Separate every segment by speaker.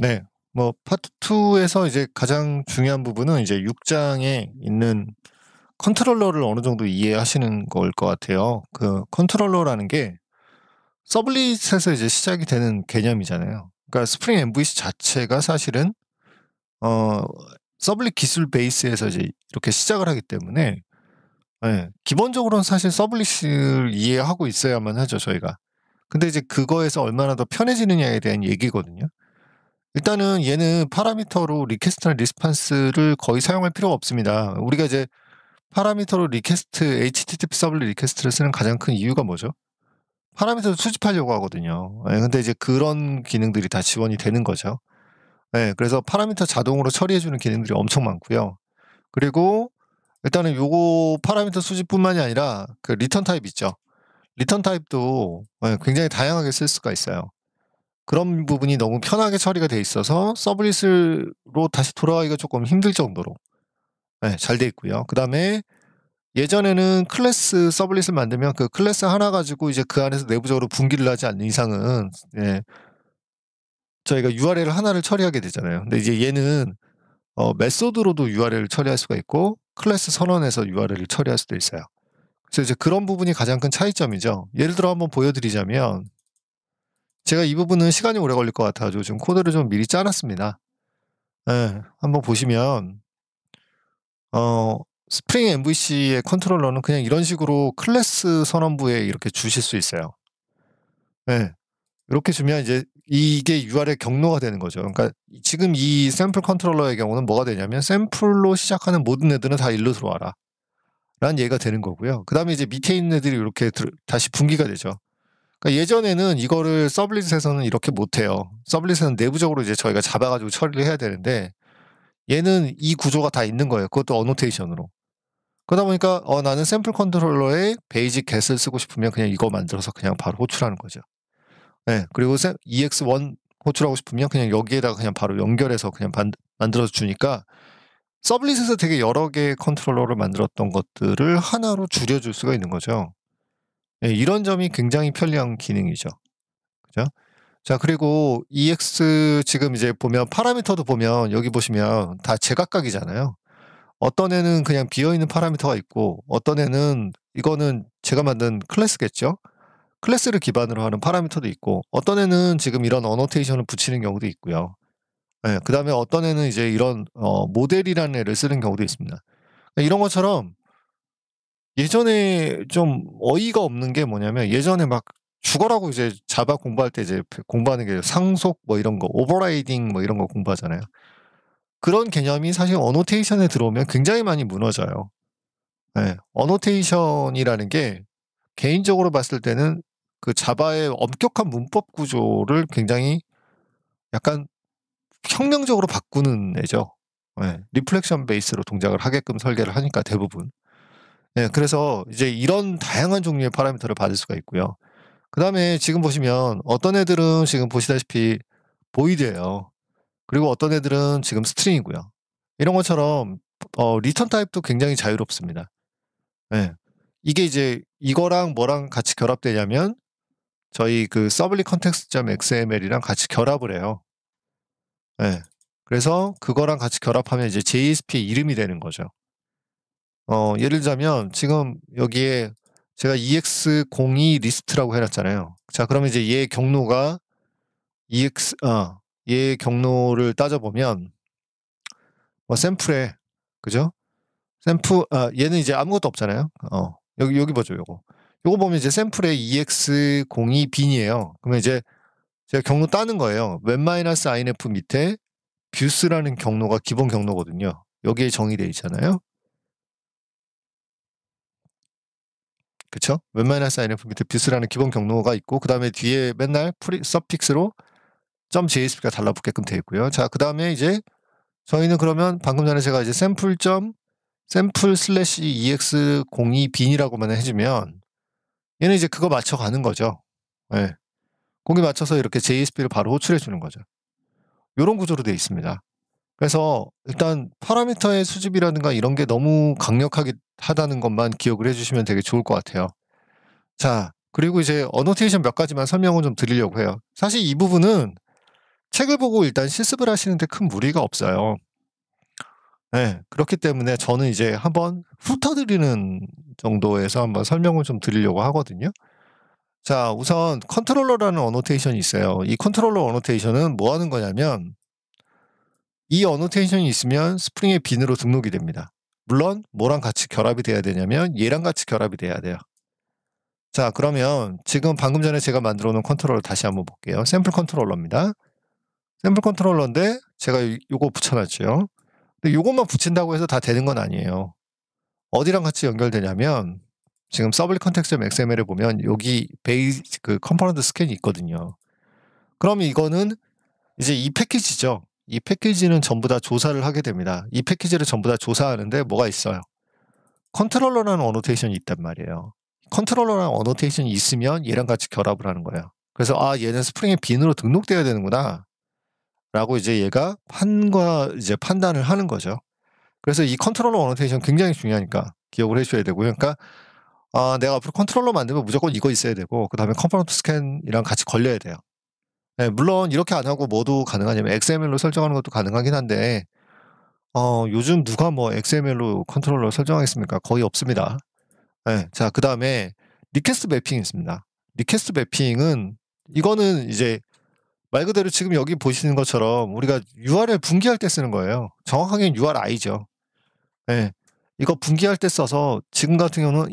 Speaker 1: 네. 뭐 파트 2에서 이제 가장 중요한 부분은 이제 6장에 있는 컨트롤러를 어느 정도 이해하시는 걸 것 같아요. 그 컨트롤러라는 게 서블릿에서 이제 시작이 되는 개념이잖아요. 그러니까 스프링 MVC 자체가 사실은 어 서블릿 기술 베이스에서 이제 이렇게 시작을 하기 때문에 기본적으로는 사실 서블릿을 이해하고 있어야만 하죠, 저희가. 근데 이제 그거에서 얼마나 더 편해지느냐에 대한 얘기거든요. 일단은 얘는 파라미터로 리퀘스트나 리스판스를 거의 사용할 필요가 없습니다. 우리가 이제 파라미터로 리퀘스트, HTTP 서블릿 리퀘스트를 쓰는 가장 큰 이유가 뭐죠? 파라미터를 수집하려고 하거든요. 근데 이제 그런 기능들이 다 지원이 되는 거죠. 그래서 파라미터 자동으로 처리해주는 기능들이 엄청 많고요. 그리고 일단은 요거 파라미터 수집뿐만이 아니라 그 리턴 타입 있죠. 리턴 타입도 굉장히 다양하게 쓸 수가 있어요. 그런 부분이 너무 편하게 처리가 돼 있어서 서블릿으로 다시 돌아가기가 조금 힘들 정도로 잘 돼 있고요. 그다음에 예전에는 클래스 서블릿을 만들면 그 클래스 하나 가지고 이제 그 안에서 내부적으로 분기를 하지 않는 이상은 저희가 URL 하나를 처리하게 되잖아요. 근데 이제 얘는 메소드로도 URL을 처리할 수가 있고 클래스 선언에서 URL을 처리할 수도 있어요. 그래서 이제 그런 부분이 가장 큰 차이점이죠. 예를 들어 한번 보여드리자면 제가 이 부분은 시간이 오래 걸릴 것 같아 가지고 지금 코드를 좀 미리 짜 놨습니다. 한번 보시면 스프링 MVC의 컨트롤러는 그냥 이런 식으로 클래스 선언부에 이렇게 주실 수 있어요. 이렇게 주면 이제 이게 URL 경로가 되는 거죠. 그러니까 지금 이 샘플 컨트롤러의 경우는 뭐가 되냐면 샘플로 시작하는 모든 애들은 다 일로 들어와라 라는 얘기가 되는 거고요. 그 다음에 이제 밑에 있는 애들이 이렇게 다시 분기가 되죠. 그러니까 예전에는 이거를 서블릿에서는 이렇게 못해요. 서블릿에서는 내부적으로 이제 저희가 잡아가지고 처리를 해야 되는데 얘는 이 구조가 다 있는 거예요. 그것도 어노테이션으로. 그러다 보니까 나는 샘플 컨트롤러에 베이직 get을 쓰고 싶으면 그냥 이거 만들어서 그냥 바로 호출하는 거죠. 그리고 EX1 호출하고 싶으면 그냥 여기에다가 그냥 바로 연결해서 그냥 만들어서 주니까 서블릿에서 되게 여러 개의 컨트롤러를 만들었던 것들을 하나로 줄여줄 수가 있는 거죠. 이런 점이 굉장히 편리한 기능이죠. 그죠? 자, 그리고 EX 지금 이제 보면 파라미터도 보면 여기 보시면 다 제각각이잖아요. 어떤 애는 그냥 비어있는 파라미터가 있고 어떤 애는 이거는 제가 만든 클래스겠죠. 클래스를 기반으로 하는 파라미터도 있고 어떤 애는 지금 이런 어노테이션을 붙이는 경우도 있고요. 그 다음에 어떤 애는 이제 이런 모델이라는 애를 쓰는 경우도 있습니다. 이런 것처럼 예전에 좀 어이가 없는 게 뭐냐면 예전에 막 죽어라고 이제 자바 공부할 때 이제 공부하는 게 상속 뭐 이런 거 오버라이딩 뭐 이런 거 공부하잖아요. 그런 개념이 사실 어노테이션에 들어오면 굉장히 많이 무너져요. 어노테이션이라는 게 개인적으로 봤을 때는 그 자바의 엄격한 문법 구조를 굉장히 약간 혁명적으로 바꾸는 애죠. 리플렉션 베이스로 동작을 하게끔 설계를 하니까 대부분. 그래서 이제 이런 다양한 종류의 파라미터를 받을 수가 있고요. 그 다음에 지금 보시면 어떤 애들은 지금 보시다시피 보이드예요. 그리고 어떤 애들은 지금 스트링이고요. 이런 것처럼 리턴 타입도 굉장히 자유롭습니다. 이게 이제 이거랑 뭐랑 같이 결합되냐면 저희 그 서블릿 컨텍스트.xml이랑 같이 결합을 해요. 그래서 그거랑 같이 결합하면 이제 JSP의 이름이 되는 거죠. 예를 들자면 지금 여기에 제가 EX02 리스트라고 해놨잖아요. 자, 그러면 이제 얘 경로가 얘 경로를 따져보면 뭐 샘플에 그죠? 얘는 이제 아무것도 없잖아요. 여기 보죠, 요거 보면 이제 샘플에 EX02 빈이에요. 그러면 이제 제가 경로 따는 거예요. 웹-inf 밑에 뷰스라는 경로가 기본 경로거든요. 여기에 정의되어 있잖아요. 그쵸? 웹-inf 밑에 뷰스라는 기본 경로가 있고 그 다음에 뒤에 맨날 서픽스로 .jsp가 달라붙게끔 되어 있고요. 자, 그 다음에 이제 저희는 그러면 방금 전에 제가 이제 샘플 슬래시 ex02 빈이라고만 해주면 얘는 이제 그거 맞춰가는 거죠. 거기 맞춰서 이렇게 JSP를 바로 호출해 주는 거죠. 이런 구조로 되어 있습니다. 그래서 일단 파라미터의 수집이라든가 이런 게 너무 강력하게 하다는 것만 기억을 해주시면 되게 좋을 것 같아요. 자, 그리고 이제 어노테이션 몇 가지만 설명을 좀 드리려고 해요. 사실 이 부분은 책을 보고 일단 실습을 하시는데 큰 무리가 없어요. 네. 그렇기 때문에 저는 이제 한번 훑어드리는 정도에서 한번 설명을 좀 드리려고 하거든요. 자, 우선 컨트롤러라는 어노테이션이 있어요. 이 컨트롤러 어노테이션은 뭐 하는 거냐면 이 어노테이션이 있으면 스프링의 빈으로 등록이 됩니다. 물론 뭐랑 같이 결합이 돼야 되냐면 얘랑 같이 결합이 돼야 돼요. 자, 그러면 지금 방금 전에 제가 만들어 놓은 컨트롤러 다시 한번 볼게요. 샘플 컨트롤러입니다. 샘플 컨트롤러인데 제가 요거 붙여놨죠. 근데 요것만 붙인다고 해서 다 되는 건 아니에요. 어디랑 같이 연결되냐면 지금 서블릿 컨텍스트.xml에 보면 여기 베이스 그 컴포넌트 스캔이 있거든요. 그럼 이거는 이제 이 패키지죠. 이 패키지는 전부 다 조사를 하게 됩니다. 이 패키지를 전부 다 조사하는데 뭐가 있어요? 컨트롤러라는 어노테이션이 있단 말이에요. 컨트롤러라는 어노테이션이 있으면 얘랑 같이 결합을 하는 거예요. 그래서 아, 얘는 스프링의 빈으로 등록돼야 되는구나 라고 이제 얘가 판단을 하는 거죠. 그래서 이 컨트롤러 어노테이션 굉장히 중요하니까 기억을 해줘야 되고요. 그러니까 내가 앞으로 컨트롤러 만들면 무조건 이거 있어야 되고 그 다음에 컴포넌트 스캔이랑 같이 걸려야 돼요. 네, 물론 이렇게 안 하고 뭐도 가능하냐면 XML로 설정하는 것도 가능하긴 한데 요즘 누가 뭐 XML로 컨트롤러 설정하겠습니까? 거의 없습니다. 네, 자, 그 다음에 리퀘스트 매핑이 있습니다. 리퀘스트 매핑은 이거는 이제 말 그대로 지금 여기 보시는 것처럼 우리가 URL 분기할 때 쓰는 거예요. 정확하게는 URI죠. 네, 이거 분기할 때 써서 지금 같은 경우는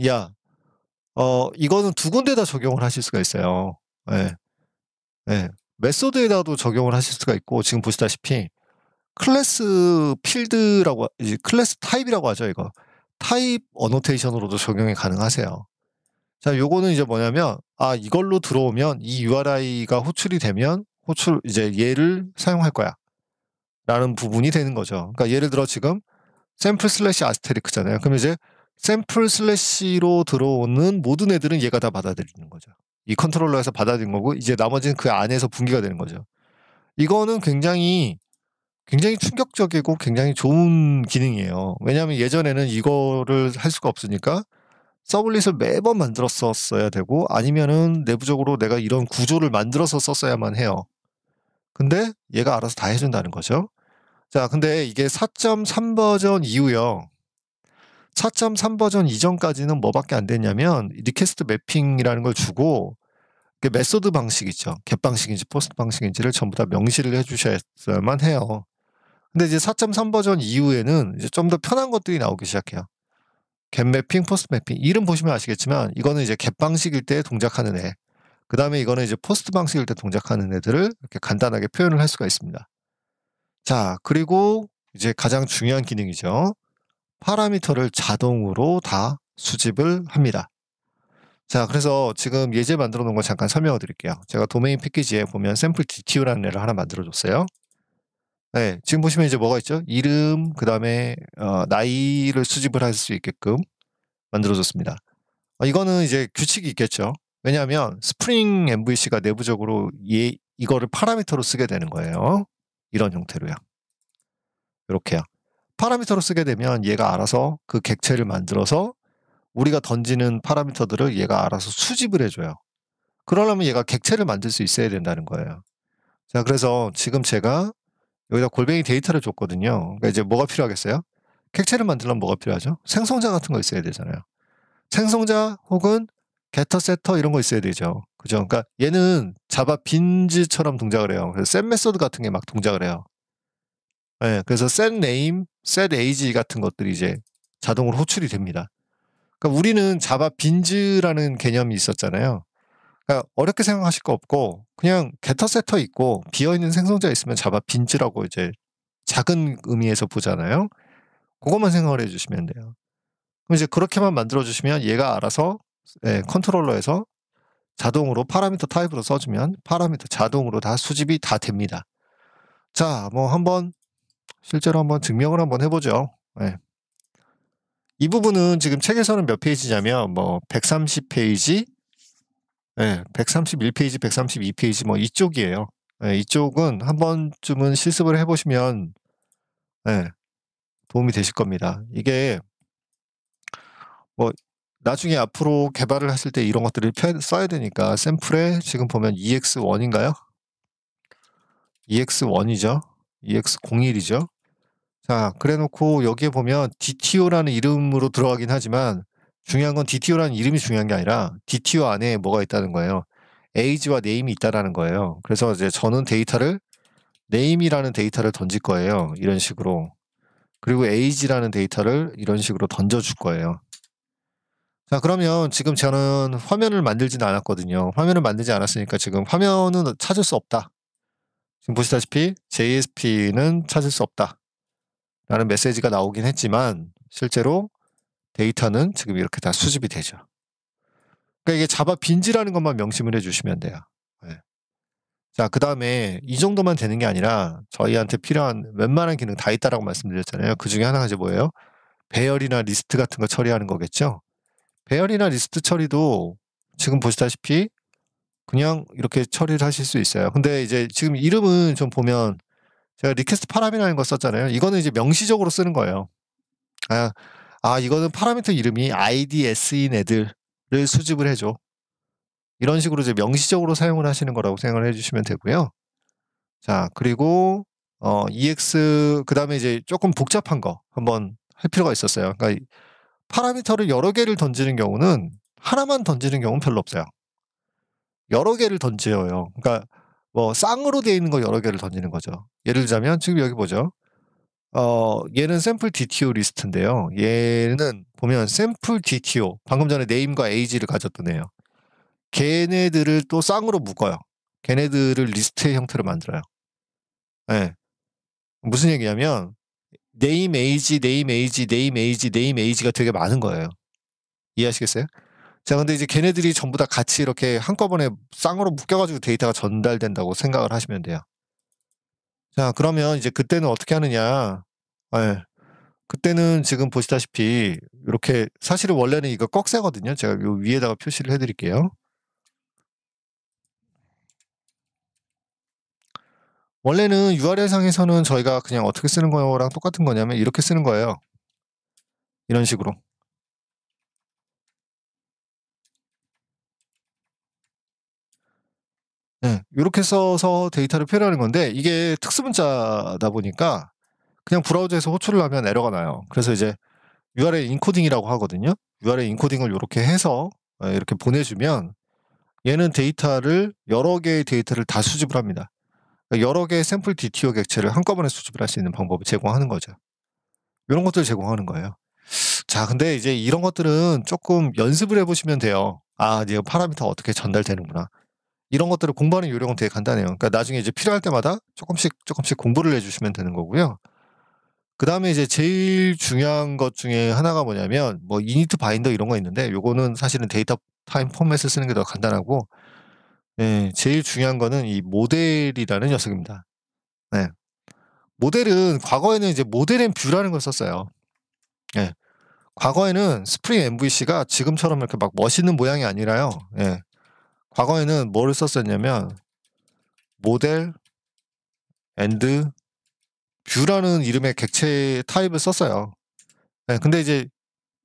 Speaker 1: 이거는 두 군데다 적용을 하실 수가 있어요. 네. 네. 메소드에다도 적용을 하실 수가 있고 지금 보시다시피 클래스 필드라고 이제 클래스 타입이라고 하죠. 이거 타입 어노테이션으로도 적용이 가능하세요. 자, 요거는 이제 뭐냐면 이걸로 들어오면 이 URI가 호출이 되면 이제 얘를 사용할 거야 라는 부분이 되는 거죠. 그러니까 예를 들어 지금 샘플 슬래시 아스테리크잖아요. 그럼 이제 샘플 슬래시로 들어오는 모든 애들은 얘가 다 받아들이는 거죠. 이 컨트롤러에서 받아들인 거고 이제 나머지는 그 안에서 분기가 되는 거죠. 이거는 굉장히 충격적이고 굉장히 좋은 기능이에요. 왜냐하면 예전에는 이거를 할 수가 없으니까 서블릿을 매번 만들었어야 되고 아니면은 내부적으로 내가 이런 구조를 만들어서 썼어야만 해요. 근데 얘가 알아서 다 해준다는 거죠. 자, 근데 이게 4.3 버전 이후요. 4.3 버전 이전까지는 뭐밖에 안 됐냐면 리퀘스트 매핑이라는 걸 주고 그 메소드 방식 있죠. get 방식인지 포스트 방식인지를 전부 다 명시를 해주셔야만 해요. 근데 이제 4.3 버전 이후에는 이제 좀 더 편한 것들이 나오기 시작해요. get 매핑, 포스트 매핑. 이름 보시면 아시겠지만 이거는 이제 get 방식일 때 동작하는 애. 그 다음에 이거는 이제 포스트 방식일 때 동작하는 애들을 이렇게 간단하게 표현을 할 수가 있습니다. 자, 그리고 이제 가장 중요한 기능이죠. 파라미터를 자동으로 다 수집을 합니다. 자, 그래서 지금 예제 만들어 놓은 거 잠깐 설명을 드릴게요. 제가 도메인 패키지에 보면 샘플 DTU라는 애를 하나 만들어 줬어요. 네, 지금 보시면 이제 뭐가 있죠? 이름, 그 다음에 나이를 수집을 할 수 있게끔 만들어 줬습니다. 이거는 이제 규칙이 있겠죠. 왜냐하면 스프링 MVC가 내부적으로 이거를 파라미터로 쓰게 되는 거예요. 이런 형태로요. 이렇게요. 파라미터로 쓰게 되면 얘가 알아서 그 객체를 만들어서 우리가 던지는 파라미터들을 얘가 알아서 수집을 해줘요. 그러려면 얘가 객체를 만들 수 있어야 된다는 거예요. 자, 그래서 지금 제가 여기다 골뱅이 데이터를 줬거든요. 그러니까 이제 뭐가 필요하겠어요? 객체를 만들려면 뭐가 필요하죠? 생성자 같은 거 있어야 되잖아요. 생성자 혹은 게터, 세터 이런 거 있어야 되죠. 그죠? 그러니까 얘는 자바 빈즈처럼 동작을 해요. 그래서 set 메소드 같은 게 막 동작을 해요. 네, 그래서 set name, set age 같은 것들이 이제 자동으로 호출이 됩니다. 그러니까 우리는 자바 빈즈라는 개념이 있었잖아요. 그러니까 어렵게 생각하실 거 없고 그냥 게터 세터 있고 비어있는 생성자 있으면 자바 빈즈라고 이제 작은 의미에서 보잖아요. 그것만 생각을 해주시면 돼요. 그럼 이제 그렇게만 만들어주시면 얘가 알아서 컨트롤러에서 자동으로 파라미터 타입으로 써주면 파라미터 자동으로 다 수집이 다 됩니다. 자, 뭐 한번 실제로 한번 증명을 한번 해보죠. 네. 이 부분은 지금 책에서는 몇 페이지냐면 뭐 130페이지, 131페이지, 132페이지 뭐 이쪽이에요. 이쪽은 한 번쯤은 실습을 해보시면 도움이 되실 겁니다. 이게 뭐 나중에 앞으로 개발을 하실 때 이런 것들을 써야 되니까 샘플에 지금 보면 EX1인가요? EX1이죠. EX01이죠. 자, 그래 놓고 여기에 보면 DTO라는 이름으로 들어가긴 하지만 중요한 건 DTO라는 이름이 중요한 게 아니라 DTO 안에 뭐가 있다는 거예요. age와 name이 있다라는 거예요. 그래서 이제 저는 name이라는 데이터를 던질 거예요. 이런 식으로. 그리고 age라는 데이터를 이런 식으로 던져줄 거예요. 자, 그러면 지금 저는 화면을 만들지는 않았거든요. 화면을 만들지 않았으니까 지금 화면은 찾을 수 없다. 지금 보시다시피 JSP는 찾을 수 없다. 라는 메시지가 나오긴 했지만 실제로 데이터는 지금 이렇게 다 수집이 되죠. 그러니까 이게 자바 빈지라는 것만 명심을 해주시면 돼요. 네. 자, 그 다음에 이 정도만 되는 게 아니라 저희한테 필요한 웬만한 기능 다 있다라고 말씀드렸잖아요. 그 중에 하나가 이제 뭐예요? 배열이나 리스트 같은 거 처리하는 거겠죠. 배열이나 리스트 처리도 지금 보시다시피 그냥 이렇게 처리를 하실 수 있어요. 근데 이제 지금 이름은 좀 보면 제가 리퀘스트 파람이라는 거 썼잖아요. 이거는 이제 명시적으로 쓰는 거예요. 이거는 파라미터 이름이 IDS인 애들을 수집을 해줘. 이런 식으로 이제 명시적으로 사용을 하시는 거라고 생각을 해주시면 되고요. 자, 그리고 EX 그 다음에 이제 조금 복잡한 거 한번 할 필요가 있었어요. 그러니까 파라미터를 여러 개를 던지는 경우는 하나만 던지는 경우는 별로 없어요. 여러 개를 던져요. 그러니까 뭐 쌍으로 되어 있는 거 여러 개를 던지는 거죠. 예를 들자면 지금 여기 보죠. 얘는 샘플 DTO 리스트인데요. 얘는 보면 샘플 DTO, 방금 전에 name과 age를 가졌던 애요. 걔네들을 또 쌍으로 묶어요. 걔네들을 리스트의 형태로 만들어요. 네. 무슨 얘기냐면 name age, name age, name age, name age가 되게 많은 거예요. 이해하시겠어요? 자, 근데 이제 걔네들이 전부 다 같이 이렇게 한꺼번에 쌍으로 묶여가지고 데이터가 전달된다고 생각을 하시면 돼요. 자, 그러면 이제 그때는 어떻게 하느냐. 네. 그때는 지금 보시다시피 이렇게 사실은 원래는 이거 꺽쇠거든요. 제가 요 위에다가 표시를 해드릴게요. 원래는 URL상에서는 저희가 그냥 어떻게 쓰는 거랑 똑같은 거냐면 이렇게 쓰는 거예요. 이런 식으로. 네, 이렇게 써서 데이터를 표현하는 건데 이게 특수문자다 보니까 그냥 브라우저에서 호출을 하면 에러가 나요. 그래서 이제 URL 인코딩이라고 하거든요. URL 인코딩을 이렇게 해서 이렇게 보내주면 얘는 여러 개의 데이터를 다 수집을 합니다. 여러 개의 샘플 DTO 객체를 한꺼번에 수집을 할 수 있는 방법을 제공하는 거죠. 이런 것들을 제공하는 거예요. 자, 근데 이제 이런 것들은 조금 연습을 해보시면 돼요. 이제 파라미터 어떻게 전달되는구나. 이런 것들을 공부하는 요령은 되게 간단해요. 그러니까 나중에 이제 필요할 때마다 조금씩 공부를 해주시면 되는 거고요. 그 다음에 이제 제일 중요한 것 중에 하나가 뭐냐면 뭐 이니트 바인더 이런 거 있는데 요거는 사실은 데이터 타임 포맷을 쓰는 게 더 간단하고 제일 중요한 거는 이 모델이라는 녀석입니다. 네. 모델은 과거에는 이제 모델 앤 뷰라는 걸 썼어요. 예. 과거에는 스프링 MVC가 지금처럼 이렇게 막 멋있는 모양이 아니라요. 예. 과거에는 뭐를 썼었냐면 모델 앤드 뷰라는 이름의 객체 타입을 썼어요. 예. 근데 이제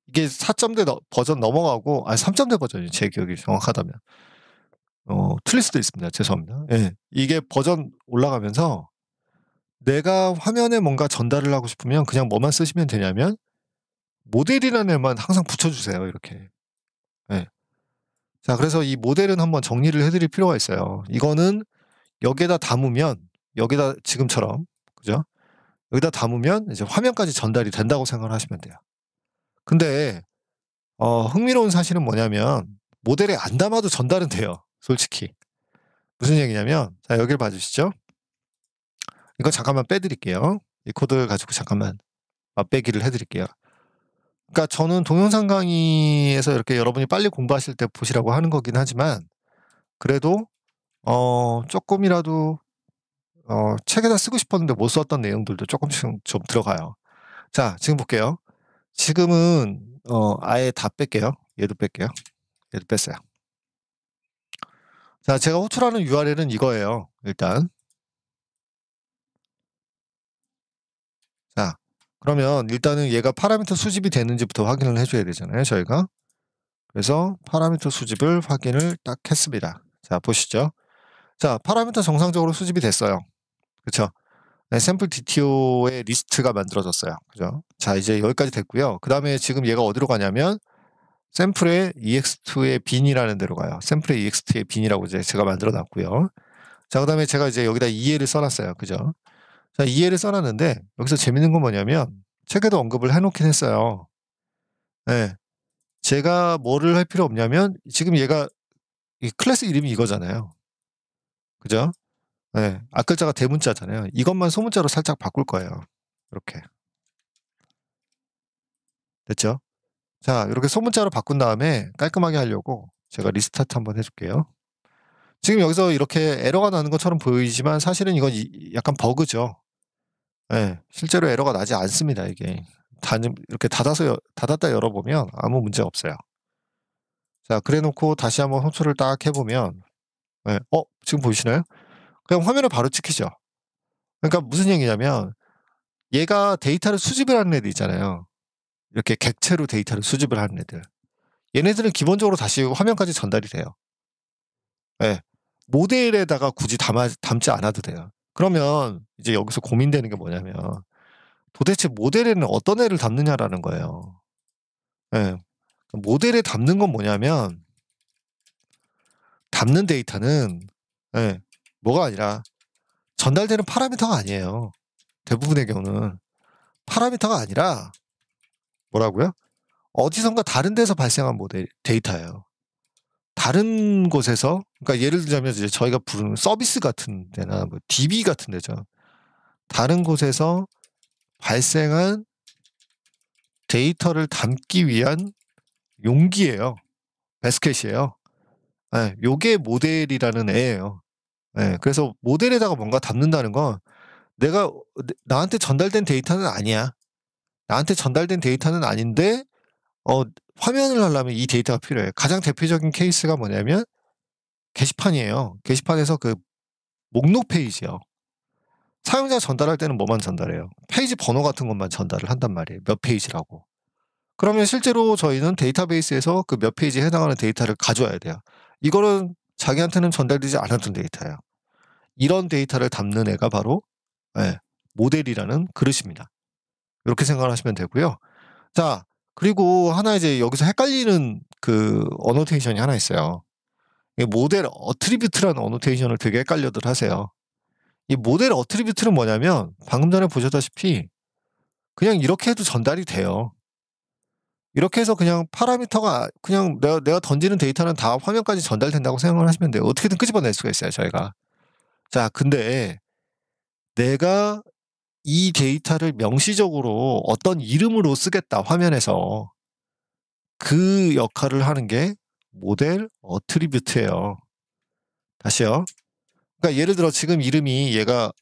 Speaker 1: 이게 4.0 버전 넘어가고 3.0 버전이 제 기억이 정확하다면 틀릴 수도 있습니다. 죄송합니다. 예. 이게 버전 올라가면서 내가 화면에 뭔가 전달을 하고 싶으면 그냥 뭐만 쓰시면 되냐면 모델이라는 애만 항상 붙여주세요. 이렇게. 예. 자, 그래서 이 모델은 한번 정리를 해드릴 필요가 있어요. 이거는 여기에다 담으면 여기다 지금처럼 그죠? 여기다 담으면 이제 화면까지 전달이 된다고 생각을 하시면 돼요. 근데 흥미로운 사실은 뭐냐면 모델에 안 담아도 전달은 돼요. 솔직히. 무슨 얘기냐면 자, 여기를 봐주시죠. 이거 잠깐만 빼드릴게요. 이 코드 가지고 잠깐만 맛배기를 해드릴게요. 그러니까 저는 동영상 강의에서 이렇게 여러분이 빨리 공부하실 때 보시라고 하는 거긴 하지만 그래도 조금이라도 책에다 쓰고 싶었는데 못 썼던 내용들도 조금씩 좀 들어가요. 자, 지금 볼게요. 지금은 아예 다 뺄게요. 얘도 뺄게요. 얘도 뺐어요. 자, 제가 호출하는 URL은 이거예요. 일단. 자, 그러면 일단은 얘가 파라미터 수집이 되는지부터 확인을 해줘야 되잖아요. 저희가. 그래서 파라미터 수집을 확인을 딱 했습니다. 자, 보시죠. 자, 파라미터 정상적으로 수집이 됐어요. 그쵸? 네, 샘플 DTO의 리스트가 만들어졌어요. 그죠? 자, 이제 여기까지 됐고요. 그 다음에 지금 얘가 어디로 가냐면 샘플의 ext2의 bin이라는 데로 가요. 샘플의 ext2의 bin이라고 이제 제가 만들어 놨고요. 자, 그 다음에 제가 이제 여기다 EA를 써놨어요. 그죠? 자, EA를 써놨는데 여기서 재밌는 건 뭐냐면 책에도 언급을 해놓긴 했어요. 네. 제가 뭐를 할 필요 없냐면 지금 얘가 이 클래스 이름이 이거잖아요. 그죠? 네. 앞글자가 대문자잖아요. 이것만 소문자로 살짝 바꿀 거예요. 이렇게. 됐죠? 자, 이렇게 소문자로 바꾼 다음에 깔끔하게 하려고 제가 리스타트 한번 해줄게요. 지금 여기서 이렇게 에러가 나는 것처럼 보이지만 사실은 이건 약간 버그죠. 네, 실제로 에러가 나지 않습니다. 이게 이렇게 닫았다 열어보면 아무 문제 없어요. 자, 그래놓고 다시 한번 호출을 딱 해보면 네, 지금 보이시나요? 그냥 화면을 바로 찍히죠. 그러니까 무슨 얘기냐면 얘가 데이터를 수집을 하는 애들 있잖아요. 이렇게 객체로 데이터를 수집을 하는 애들. 얘네들은 기본적으로 다시 화면까지 전달이 돼요. 네. 모델에다가 굳이 담지 않아도 돼요. 그러면 이제 여기서 고민되는 게 뭐냐면 도대체 모델에는 어떤 애를 담느냐라는 거예요. 네. 모델에 담는 건 뭐냐면 담는 데이터는 네. 뭐가 아니라 전달되는 파라미터가 아니에요. 대부분의 경우는 파라미터가 아니라 뭐라고요? 어디선가 다른 데서 발생한 데이터예요. 다른 곳에서, 그러니까 예를 들자면 이제 저희가 부르는 서비스 같은 데나 뭐 DB 같은 데죠. 다른 곳에서 발생한 데이터를 담기 위한 용기예요. 바스켓이에요. 네, 요게 모델이라는 애예요. 네, 그래서 모델에다가 뭔가 담는다는 건 나한테 전달된 데이터는 아니야. 나한테 전달된 데이터는 아닌데 화면을 하려면 이 데이터가 필요해. 가장 대표적인 케이스가 뭐냐면 게시판이에요. 게시판에서 그 목록 페이지요. 사용자 전달할 때는 뭐만 전달해요? 페이지 번호 같은 것만 전달을 한단 말이에요. 몇 페이지라고. 그러면 실제로 저희는 데이터베이스에서 그 몇 페이지에 해당하는 데이터를 가져와야 돼요. 이거는 자기한테는 전달되지 않았던 데이터예요. 이런 데이터를 담는 애가 바로 모델이라는 그릇입니다. 이렇게 생각을 하시면 되고요. 자, 그리고 하나 이제 여기서 헷갈리는 그 어노테이션이 하나 있어요. 모델 어트리뷰트라는 어노테이션을 되게 헷갈려들 하세요. 이 모델 어트리뷰트는 뭐냐면 방금 전에 보셨다시피 그냥 이렇게 해도 전달이 돼요. 이렇게 해서 그냥 파라미터가 그냥 내가 던지는 데이터는 다 화면까지 전달된다고 생각을 하시면 돼요. 어떻게든 끄집어낼 수가 있어요, 저희가. 자, 근데 내가 이 데이터를 명시적으로 어떤 이름으로 쓰겠다, 화면에서. 그 역할을 하는 게 모델 어트리뷰트예요. 다시요. 그러니까 예를 들어 지금 이름이 얘가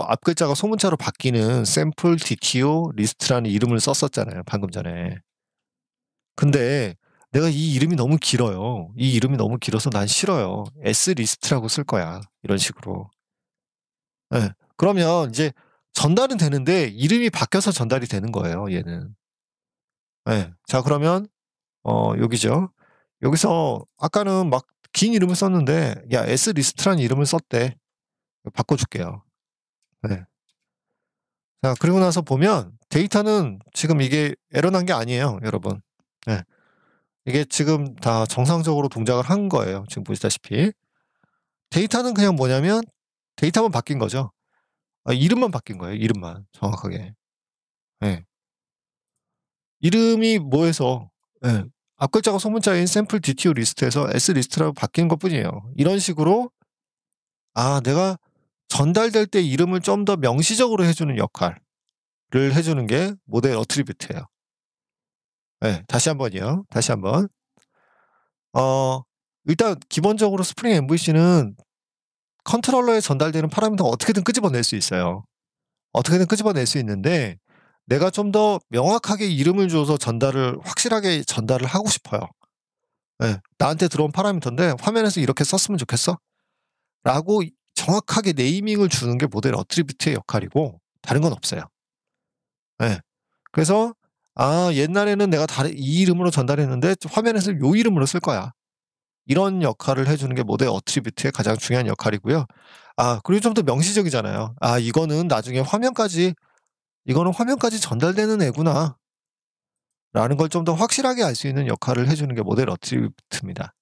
Speaker 1: 앞글자가 소문자로 바뀌는 샘플 DTO 리스트라는 이름을 썼었잖아요. 방금 전에. 근데 내가 이 이름이 너무 길어요. 이 이름이 너무 길어서 난 싫어요. S 리스트라고 쓸 거야. 이런 식으로. 네. 그러면 이제 전달은 되는데 이름이 바뀌어서 전달이 되는 거예요. 얘는. 네. 자, 그러면 여기죠. 여기서 아까는 막 긴 이름을 썼는데 야, S 리스트라는 이름을 썼대. 바꿔줄게요. 네. 자, 그리고 나서 보면 데이터는 지금 이게 에러 난 게 아니에요, 여러분. 네. 이게 지금 다 정상적으로 동작을 한 거예요. 지금 보시다시피. 데이터는 그냥 뭐냐면 데이터만 바뀐 거죠. 이름만 바뀐 거예요. 이름만 정확하게. 네. 이름이 뭐해서 네. 앞글자가 소문자인 샘플 DTO 리스트에서 S 리스트라고 바뀐 것뿐이에요. 이런 식으로 내가 전달될 때 이름을 좀 더 명시적으로 해주는 역할을 해주는 게 모델 어트리뷰트예요. 네, 다시 한번요. 다시 한번. 일단 기본적으로 스프링 MVC는 컨트롤러에 전달되는 파라미터가 어떻게든 끄집어낼 수 있어요. 어떻게든 끄집어낼 수 있는데 내가 좀 더 명확하게 이름을 줘서 확실하게 전달을 하고 싶어요. 네, 나한테 들어온 파라미터인데 화면에서 이렇게 썼으면 좋겠어? 라고 정확하게 네이밍을 주는 게 모델 어트리뷰트의 역할이고 다른 건 없어요. 네. 그래서 옛날에는 내가 이 이름으로 전달했는데 화면에서 요 이름으로 쓸 거야. 이런 역할을 해주는 게 모델 어트리뷰트의 가장 중요한 역할이고요. 그리고 좀 더 명시적이잖아요. 이거는 나중에 이거는 화면까지 전달되는 애구나. 라는 걸 좀 더 확실하게 알 수 있는 역할을 해 주는 게 모델 어트리뷰트입니다.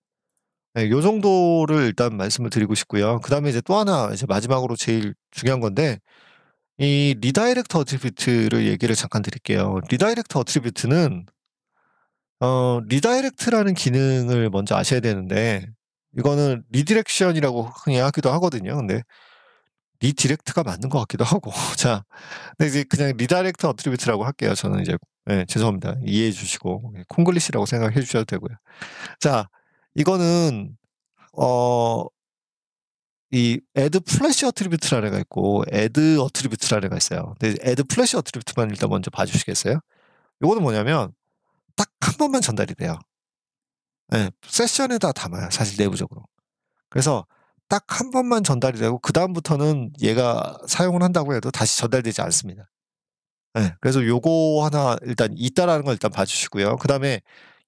Speaker 1: 네, 요 정도를 일단 말씀을 드리고 싶고요. 그다음에 이제 또 하나 이제 마지막으로 제일 중요한 건데 이 리다이렉트 어트리뷰트를 얘기를 잠깐 드릴게요. 리다이렉트 어트리뷰트는 리다이렉트라는 기능을 먼저 아셔야 되는데 이거는 리디렉션이라고 흔히 하기도 하거든요. 근데 리디렉트가 맞는 것 같기도 하고. 자, 근데 이제 그냥 리다이렉트 어트리뷰트라고 할게요. 저는 이제 죄송합니다. 이해해 주시고 콩글리시라고 생각해 주셔도 되고요. 자, 이거는 어 이 add flash attribute라는 애가 있고 add attribute라는 애가 있어요. 근데 add flash attribute만 일단 먼저 봐 주시겠어요? 요거는 뭐냐면 딱 한 번만 전달이 돼요. 세션에다 담아요, 사실 내부적으로. 그래서 딱 한 번만 전달이 되고 그다음부터는 얘가 사용을 한다고 해도 다시 전달되지 않습니다. 그래서 요거 하나 일단 있다라는 걸 일단 봐 주시고요. 그다음에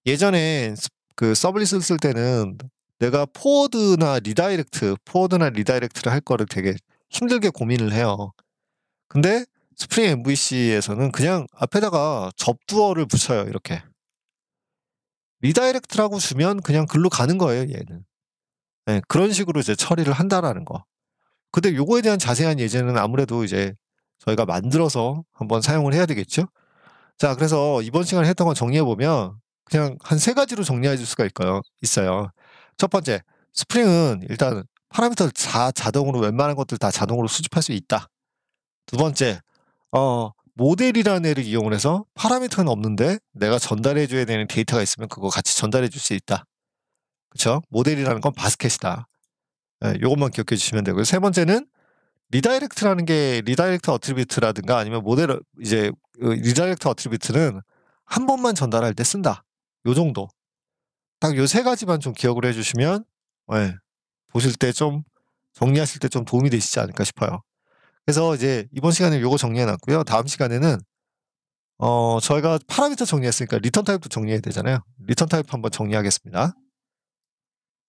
Speaker 1: 예전에 그 서블릿을 쓸 때는 내가 포워드나 리다이렉트를 할 거를 되게 힘들게 고민을 해요. 근데 스프링 MVC에서는 그냥 앞에다가 접두어를 붙여요, 이렇게. 리다이렉트라고 주면 그냥 글로 가는 거예요, 얘는. 그런 식으로 이제 처리를 한다라는 거. 근데 요거에 대한 자세한 예제는 아무래도 이제 저희가 만들어서 한번 사용을 해야 되겠죠? 자, 그래서 이번 시간에 했던 거 정리해 보면 그냥 한 3가지로 정리해 줄 수가 있어요. 첫 번째, 스프링은 일단 파라미터를 자동으로 웬만한 것들 다 자동으로 수집할 수 있다. 두 번째, 모델이라는 애를 이용을 해서 파라미터는 없는데 내가 전달해 줘야 되는 데이터가 있으면 그거 같이 전달해 줄 수 있다. 그쵸? 모델이라는 건 바스켓이다. 요것만 기억해 주시면 되고요. 세 번째는 리다이렉트라는 게 리다이렉트 어트리뷰트라든가 아니면 리다이렉트 어트리뷰트는 한 번만 전달할 때 쓴다. 요 정도. 딱 요 3가지만 좀 기억을 해 주시면 보실 때 좀 정리하실 때 좀 도움이 되시지 않을까 싶어요. 그래서 이제 이번 시간에 요거 정리해 놨고요. 다음 시간에는 저희가 파라미터 정리했으니까 리턴 타입도 정리해야 되잖아요. 리턴 타입 한번 정리하겠습니다.